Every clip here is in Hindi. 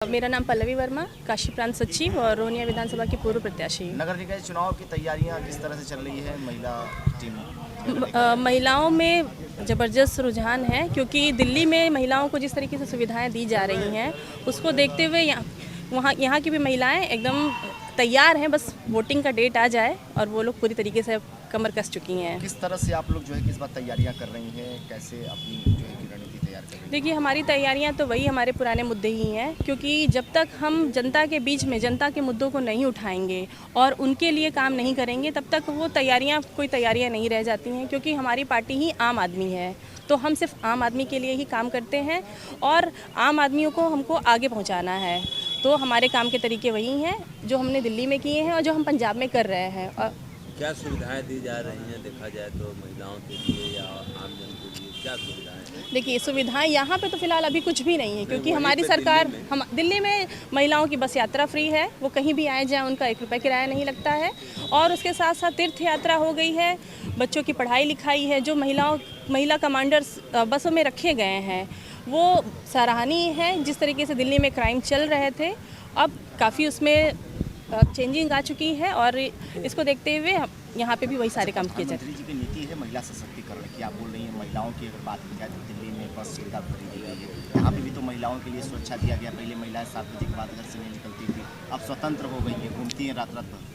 मेरा नाम पल्लवी वर्मा, काशी प्रांत सचिव और रोहनिया विधानसभा की पूर्व प्रत्याशी। नगर निकाय चुनाव की तैयारियां किस तरह से चल रही है महिला टीम? महिलाओं में ज़बरदस्त रुझान है क्योंकि दिल्ली में महिलाओं को जिस तरीके से सुविधाएं दी जा रही हैं उसको देखते हुए यहाँ की भी महिलाएं एकदम तैयार हैं। बस वोटिंग का डेट आ जाए और वो लोग पूरी तरीके से कमर कस चुकी हैं। किस तरह से आप लोग जो है किस बात तैयारियां कर रही हैं, कैसे अपनी जो है की रणनीति तैयार कर रही हैं? देखिए, हमारी तैयारियां तो वही हमारे पुराने मुद्दे ही हैं क्योंकि जब तक हम जनता के बीच में जनता के मुद्दों को नहीं उठाएंगे और उनके लिए काम नहीं करेंगे तब तक वो कोई तैयारियां नहीं रह जाती हैं। क्योंकि हमारी पार्टी ही आम आदमी है, तो हम सिर्फ आम आदमी के लिए ही काम करते हैं और आम आदमियों को हमको आगे पहुँचाना है। तो हमारे काम के तरीके वही हैं जो हमने दिल्ली में किए हैं और जो हम पंजाब में कर रहे हैं। और क्या सुविधाएं दी जा रही हैं देखा जाए तो महिलाओं के लिए या आम जन के लिए क्या सुविधाएं हैं? देखिए, सुविधाएं यहाँ पे तो फिलहाल अभी कुछ भी नहीं है क्योंकि हमारी सरकार दिल्ली में महिलाओं की बस यात्रा फ्री है। वो कहीं भी आए जाएँ, उनका 1 रुपये किराया नहीं लगता है। और उसके साथ साथ तीर्थ यात्रा हो गई है, बच्चों की पढ़ाई लिखाई है। जो महिला कमांडर्स बसों में रखे गए हैं वो सराहनीय है। जिस तरीके से दिल्ली में क्राइम चल रहे थे अब काफ़ी उसमें चेंजिंग आ चुकी है और इसको देखते हुए यहाँ पे भी वही सारे काम किए जाते हैं। प्रधानमंत्री जी की नीति है महिला सशक्तिकरण की, आप बोल रही हैं महिलाओं की अगर बात की जाए तो दिल्ली में बस सुविधा खरीदी गई है, यहाँ पे भी तो महिलाओं के लिए सुरक्षा दिया गया। पहले महिलाएं 7 बजे के बाद घर से नहीं निकलती थी, अब स्वतंत्र हो गई है, घूमती हैं रात रात भर।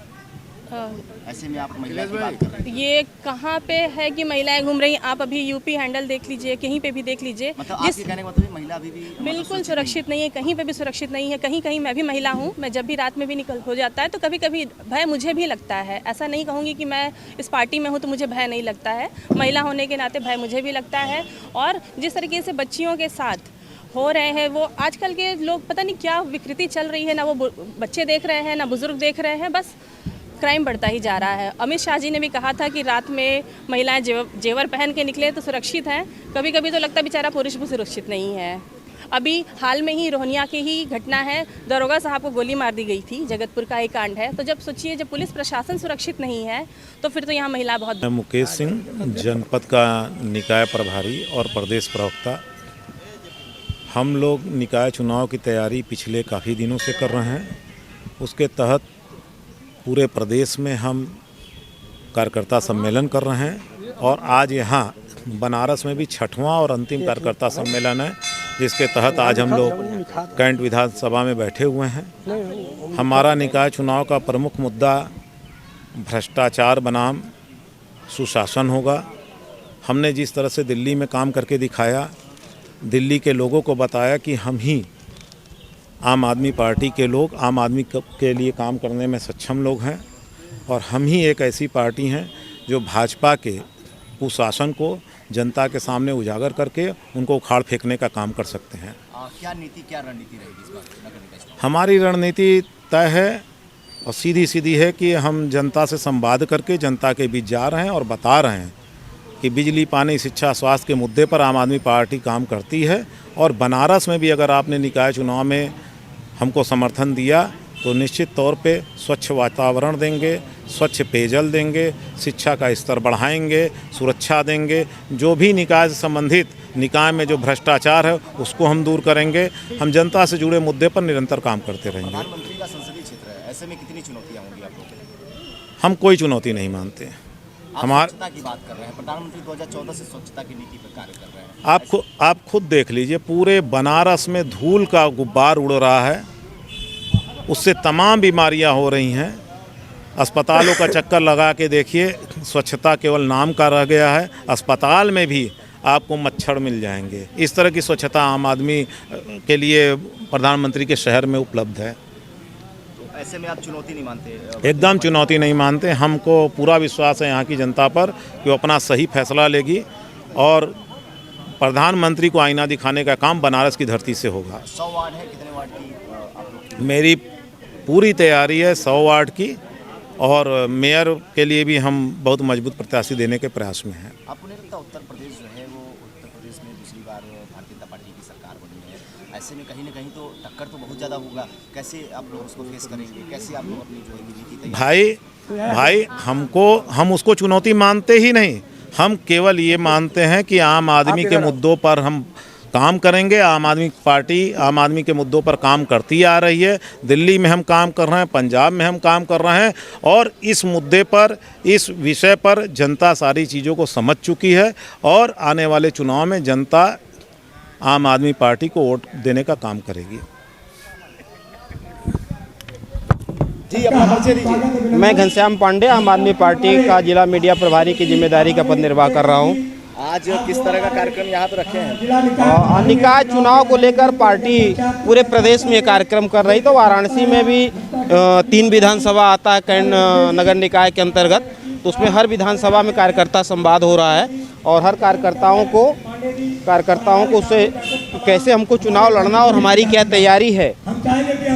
ऐसे में आप महिला की बात कर रहे हैं, ये कहाँ पे है कि महिलाएं घूम रही? आप अभी यूपी हैंडल देख लीजिए, कहीं पे भी देख लीजिए। मतलब आपके कहने का मतलब महिला अभी भी बिल्कुल सुरक्षित नहीं है, कहीं पे भी सुरक्षित नहीं है। कहीं कहीं मैं भी महिला हूँ, मैं जब भी रात में भी निकल हो जाता है तो कभी कभी भय मुझे भी लगता है। ऐसा नहीं कहूँगी कि मैं इस पार्टी में हूँ तो मुझे भय नहीं लगता है। महिला होने के नाते भय मुझे भी लगता है। और जिस तरीके से बच्चियों के साथ हो रहे हैं, वो आजकल के लोग पता नहीं क्या विकृति चल रही है, ना वो बच्चे देख रहे हैं ना बुजुर्ग देख रहे हैं, बस क्राइम बढ़ता ही जा रहा है। अमित शाह जी ने भी कहा था कि रात में महिलाएं जेवर पहन के निकले तो सुरक्षित हैं। कभी कभी तो लगता है बेचारा पुरुष भी सुरक्षित नहीं है। अभी हाल में ही रोहनिया की ही घटना है, दरोगा साहब को गोली मार दी गई थी, जगतपुर का एक कांड है। तो जब सोचिए, जब पुलिस प्रशासन सुरक्षित नहीं है तो फिर तो यहाँ महिला बहुत। मैं मुकेश सिंह, जनपद का निकाय प्रभारी और प्रदेश प्रवक्ता। हम लोग निकाय चुनाव की तैयारी पिछले काफ़ी दिनों से कर रहे हैं। उसके तहत पूरे प्रदेश में हम कार्यकर्ता सम्मेलन कर रहे हैं और आज यहाँ बनारस में भी 6वां और अंतिम कार्यकर्ता सम्मेलन है, जिसके तहत आज हम लोग कैंट विधानसभा में बैठे हुए हैं। हमारा निकाय चुनाव का प्रमुख मुद्दा भ्रष्टाचार बनाम सुशासन होगा। हमने जिस तरह से दिल्ली में काम करके दिखाया, दिल्ली के लोगों को बताया कि हम ही आम आदमी पार्टी के लोग आम आदमी के लिए काम करने में सक्षम लोग हैं और हम ही एक ऐसी पार्टी हैं जो भाजपा के कुशासन को जनता के सामने उजागर करके उनको उखाड़ फेंकने का काम कर सकते हैं। क्या रणनीति रहेगी इस बार? हमारी रणनीति तय है और सीधी सीधी है कि हम जनता से संवाद करके जनता के बीच जा रहे हैं और बता रहे हैं कि बिजली, पानी, शिक्षा, स्वास्थ्य के मुद्दे पर आम आदमी पार्टी काम करती है। और बनारस में भी अगर आपने निकाय चुनाव में हमको समर्थन दिया तो निश्चित तौर पे स्वच्छ वातावरण देंगे, स्वच्छ पेयजल देंगे, शिक्षा का स्तर बढ़ाएंगे, सुरक्षा देंगे। जो भी निकाय से संबंधित निकाय में जो भ्रष्टाचार है उसको हम दूर करेंगे। हम जनता से जुड़े मुद्दे पर निरंतर काम करते रहेंगे। प्रधानमंत्री का संसदीय क्षेत्र है, ऐसे में कितनी चुनौतियाँ होंगी आप लोगों के लिए? हम कोई चुनौती नहीं मानते। स्वच्छता की बात कर रहे हैं, प्रधानमंत्री 2014 से स्वच्छता की नीति पर कार्य कर रहे हैं। आप खुद देख लीजिए, पूरे बनारस में धूल का गुब्बार उड़ रहा है, उससे तमाम बीमारियां हो रही हैं। अस्पतालों का चक्कर लगा के देखिए, स्वच्छता केवल नाम का रह गया है। अस्पताल में भी आपको मच्छर मिल जाएंगे। इस तरह की स्वच्छता आम आदमी के लिए प्रधानमंत्री के शहर में उपलब्ध है। ऐसे में आप चुनौती नहीं मानते? एकदम चुनौती नहीं मानते। हमको पूरा विश्वास है यहाँ की जनता पर कि वो अपना सही फैसला लेगी और प्रधानमंत्री को आईना दिखाने का काम बनारस की धरती से होगा। 100 वार्ड है, कितने वार्ड की आप लोग? मेरी पूरी तैयारी है 100 वार्ड की और मेयर के लिए भी हम बहुत मजबूत प्रत्याशी देने के प्रयास में हैं। आपको नहीं लगता उत्तर प्रदेश जो है वो उत्तर प्रदेश में दूसरी बार भारतीय जनता पार्टी की सरकार बनी है, ऐसे में कहीं ना कहीं तो टक्कर तो बहुत ज़्यादा होगा। कैसे आप लोग उसको फेस करेंगे? कैसे आप लोग अपनी जो है नीति भाई हम उसको चुनौती मानते ही नहीं। हम केवल ये मानते हैं कि आम आदमी के मुद्दों पर हम काम करेंगे। आम आदमी पार्टी आम आदमी के मुद्दों पर काम करती आ रही है। दिल्ली में हम काम कर रहे हैं, पंजाब में हम काम कर रहे हैं और इस मुद्दे पर, इस विषय पर जनता सारी चीज़ों को समझ चुकी है और आने वाले चुनाव में जनता आम आदमी पार्टी को वोट देने का काम करेगी। जी, अपना परिचय दीजिए। मैं घनश्याम पांडे आम आदमी पार्टी का जिला मीडिया प्रभारी की जिम्मेदारी का पद निर्वाह कर रहा हूं। आज किस तरह का कार्यक्रम यहाँ पे रखे हैं? निकाय चुनाव को लेकर पार्टी पूरे प्रदेश में ये कार्यक्रम कर रही। तो वाराणसी में भी 3 विधानसभा आता है कैंट नगर निकाय के अंतर्गत, तो उसमें हर विधानसभा में कार्यकर्ता संवाद हो रहा है और हर कार्यकर्ताओं को उससे कैसे हमको चुनाव लड़ना और हमारी क्या तैयारी है,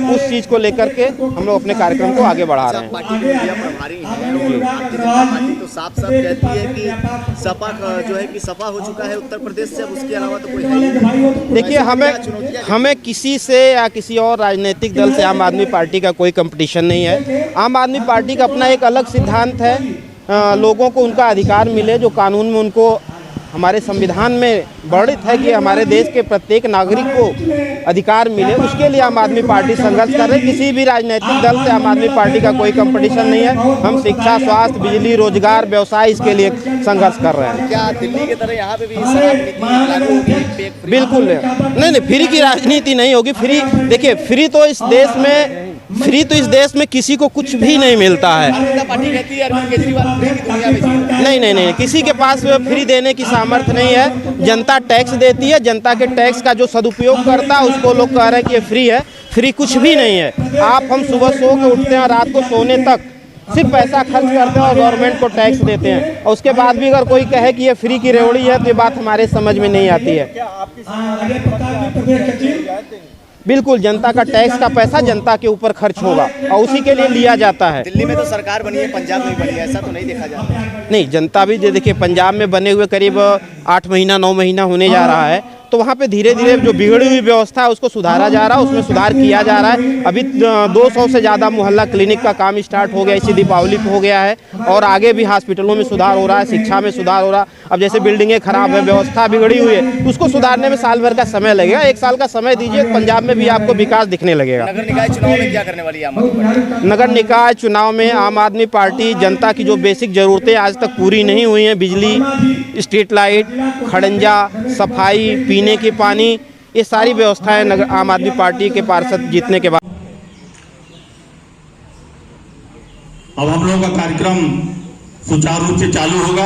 उस चीज़ को लेकर के हम लोग अपने कार्यक्रम को आगे बढ़ा रहे हैं। पार्टी के मीडिया प्रभारी हैं, भारतीय जनता पार्टी तो साफ साफ कहती है कि सपा जो है कि सपा हो चुका है उत्तर प्रदेश से, अब उसके अलावा तो कोई है ही नहीं। देखिए, हमें किसी से या किसी और राजनीतिक दल से आम आदमी पार्टी का कोई कंपटीशन नहीं है। आम आदमी पार्टी का अपना एक अलग सिद्धांत है, लोगों को उनका अधिकार मिले जो कानून में उनको हमारे संविधान में वर्णित है कि हमारे देश के प्रत्येक नागरिक को अधिकार मिले, उसके लिए आम आदमी पार्टी संघर्ष कर रही है। किसी भी राजनीतिक दल से आम आदमी पार्टी का कोई कंपटीशन नहीं है। हम शिक्षा, स्वास्थ्य, बिजली, रोजगार, व्यवसाय इसके लिए संघर्ष कर रहे हैं। क्या दिल्ली की तरह यहाँ पे भी शराब नीति लागू होगी? बिल्कुल नहीं, फ्री की राजनीति नहीं होगी। फ्री, देखिए, फ्री तो इस देश में किसी को कुछ भी नहीं मिलता है। पार्टी कहती है अरविंद केजरीवाल फ्री की दुनिया में नहीं, किसी के पास फ्री देने की सामर्थ्य नहीं है। जनता टैक्स देती है, जनता के टैक्स का जो सदुपयोग करता है उसको लोग कह रहे हैं कि ये फ्री है। फ्री कुछ भी नहीं है। हम सुबह सो के उठते हैं, रात को सोने तक सिर्फ पैसा खर्च करते हैं और गवर्नमेंट को टैक्स देते हैं, और उसके बाद भी अगर कोई कहे कि ये फ्री की रेवड़ी है तो ये बात हमारे समझ में नहीं आती है। बिल्कुल, जनता का टैक्स का पैसा जनता के ऊपर खर्च होगा और उसी के लिए लिया जाता है। दिल्ली में तो सरकार बनी है, पंजाब में बनी है, ऐसा तो नहीं देखा जाता? नहीं, जनता भी देखिए, पंजाब में बने हुए करीब 8 महीना 9 महीना होने जा रहा है, तो वहाँ पे धीरे धीरे जो बिगड़ी हुई व्यवस्था है उसको सुधारा जा रहा है, उसमें सुधार किया जा रहा है। अभी 200 से ज़्यादा मोहल्ला क्लिनिक का काम स्टार्ट हो गया, इसी दीपावली पे हो गया है, और आगे भी हॉस्पिटलों में सुधार हो रहा है, शिक्षा में सुधार हो रहा है। अब जैसे बिल्डिंगें खराब है, व्यवस्था बिगड़ी हुई है, उसको सुधारने में साल भर का समय लगेगा। 1 साल का समय दीजिए, पंजाब में भी आपको विकास दिखने लगेगा। नगर निकाय चुनाव में क्या करने वाली है आम आदमी पार्टी? नगर निकाय चुनाव में आम आदमी पार्टी जनता की जो बेसिक ज़रूरतें आज तक पूरी नहीं हुई हैं, बिजली, स्ट्रीट लाइट, खड़ंजा, सफाई, पीने के पानी, ये सारी व्यवस्थाएं आम आदमी पार्टी के पार्षद जीतने के बाद। अब हम लोगों का कार्यक्रम सुचारू रूप से चालू होगा।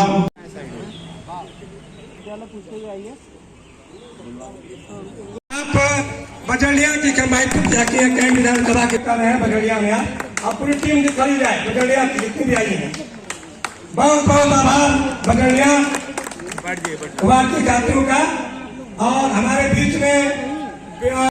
आप बजड़िया की कमाई जाके कैंट विधानसभा के कर रहे हैं बजड़िया में, आप पूरी टीम खड़ी जाए बजड़िया की जितनी भी आई है। बहुत बहुत आभार बजड़िया भारतीय छात्रों का। और हमारे बीच में